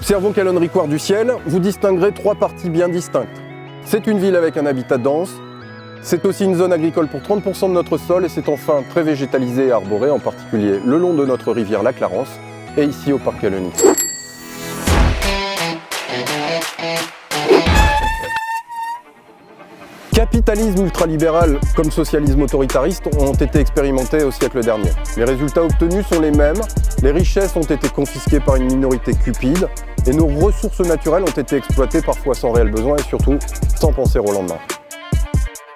Observons Callon-Ricouart du ciel, vous distinguerez trois parties bien distinctes. C'est une ville avec un habitat dense, c'est aussi une zone agricole pour 30% de notre sol et c'est enfin très végétalisé et arboré, en particulier le long de notre rivière la Clarence et ici au parc Callon-Ricouart. Capitalisme ultralibéral comme socialisme autoritariste ont été expérimentés au siècle dernier. Les résultats obtenus sont les mêmes, les richesses ont été confisquées par une minorité cupide et nos ressources naturelles ont été exploitées parfois sans réel besoin et surtout sans penser au lendemain.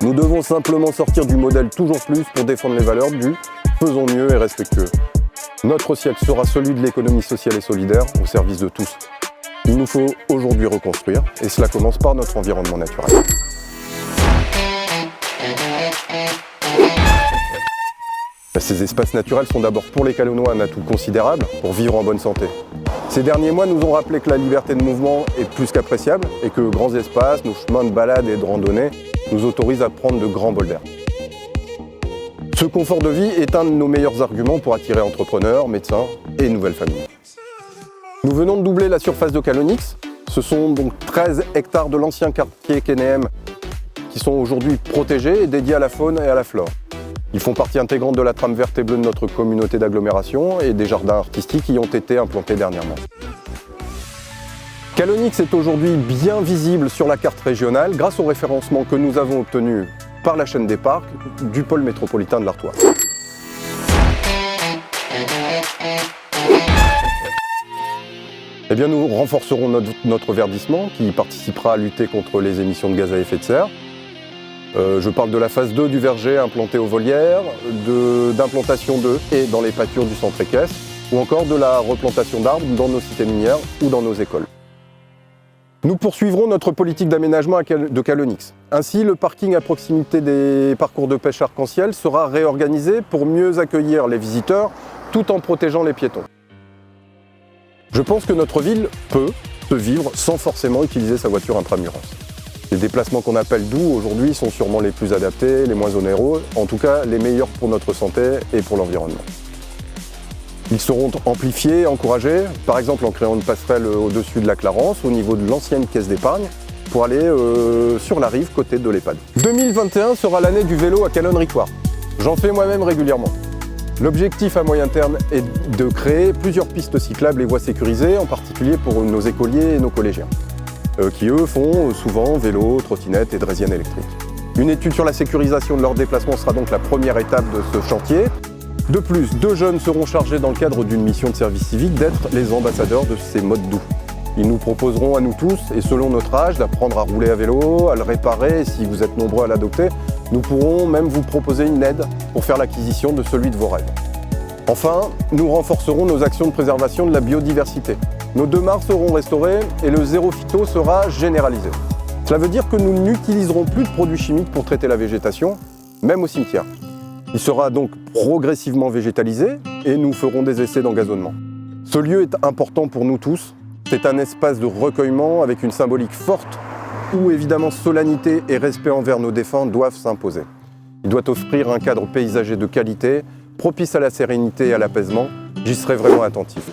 Nous devons simplement sortir du modèle toujours plus pour défendre les valeurs du « faisons mieux et respectueux ». Notre siècle sera celui de l'économie sociale et solidaire au service de tous. Il nous faut aujourd'hui reconstruire et cela commence par notre environnement naturel. Ces espaces naturels sont d'abord pour les Callonnois un atout considérable pour vivre en bonne santé. Ces derniers mois nous ont rappelé que la liberté de mouvement est plus qu'appréciable et que grands espaces, nos chemins de balade et de randonnée nous autorisent à prendre de grands bols d'air. Ce confort de vie est un de nos meilleurs arguments pour attirer entrepreneurs, médecins et nouvelles familles. Nous venons de doubler la surface de Callonix. Ce sont donc 13 hectares de l'ancien quartier Kénéem qui sont aujourd'hui protégés et dédiés à la faune et à la flore. Ils font partie intégrante de la trame verte et bleue de notre communauté d'agglomération et des jardins artistiques y ont été implantés dernièrement. Callonix est aujourd'hui bien visible sur la carte régionale grâce au référencement que nous avons obtenu par la chaîne des parcs du pôle métropolitain de l'Artois. Eh bien, nous renforcerons notre verdissement qui participera à lutter contre les émissions de gaz à effet de serre. Je parle de la phase 2 du verger implanté aux volières, d'implantation de haies dans les pâtures du centre équestre, ou encore de la replantation d'arbres dans nos cités minières ou dans nos écoles. Nous poursuivrons notre politique d'aménagement de Callonix. Ainsi, le parking à proximité des parcours de pêche arc-en-ciel sera réorganisé pour mieux accueillir les visiteurs tout en protégeant les piétons. Je pense que notre ville peut se vivre sans forcément utiliser sa voiture intramuros. Les déplacements qu'on appelle doux aujourd'hui sont sûrement les plus adaptés, les moins onéreux, en tout cas les meilleurs pour notre santé et pour l'environnement. Ils seront amplifiés, encouragés, par exemple en créant une passerelle au-dessus de la Clarence, au niveau de l'ancienne caisse d'épargne, pour aller sur la rive côté de l'EHPAD. 2021 sera l'année du vélo à Callon-Ricouart. J'en fais moi-même régulièrement. L'objectif à moyen terme est de créer plusieurs pistes cyclables et voies sécurisées, en particulier pour nos écoliers et nos collégiens, qui eux font souvent vélo, trottinette et draisienne électrique. Une étude sur la sécurisation de leurs déplacements sera donc la première étape de ce chantier. De plus, 2 jeunes seront chargés dans le cadre d'une mission de service civique d'être les ambassadeurs de ces modes doux. Ils nous proposeront à nous tous, et selon notre âge, d'apprendre à rouler à vélo, à le réparer, et si vous êtes nombreux à l'adopter, nous pourrons même vous proposer une aide pour faire l'acquisition de celui de vos rêves. Enfin, nous renforcerons nos actions de préservation de la biodiversité. Nos 2 mares seront restaurées et le zéro phyto sera généralisé. Cela veut dire que nous n'utiliserons plus de produits chimiques pour traiter la végétation, même au cimetière. Il sera donc progressivement végétalisé et nous ferons des essais d'engazonnement. Ce lieu est important pour nous tous. C'est un espace de recueillement avec une symbolique forte où évidemment solennité et respect envers nos défunts doivent s'imposer. Il doit offrir un cadre paysager de qualité, propice à la sérénité et à l'apaisement. J'y serai vraiment attentif.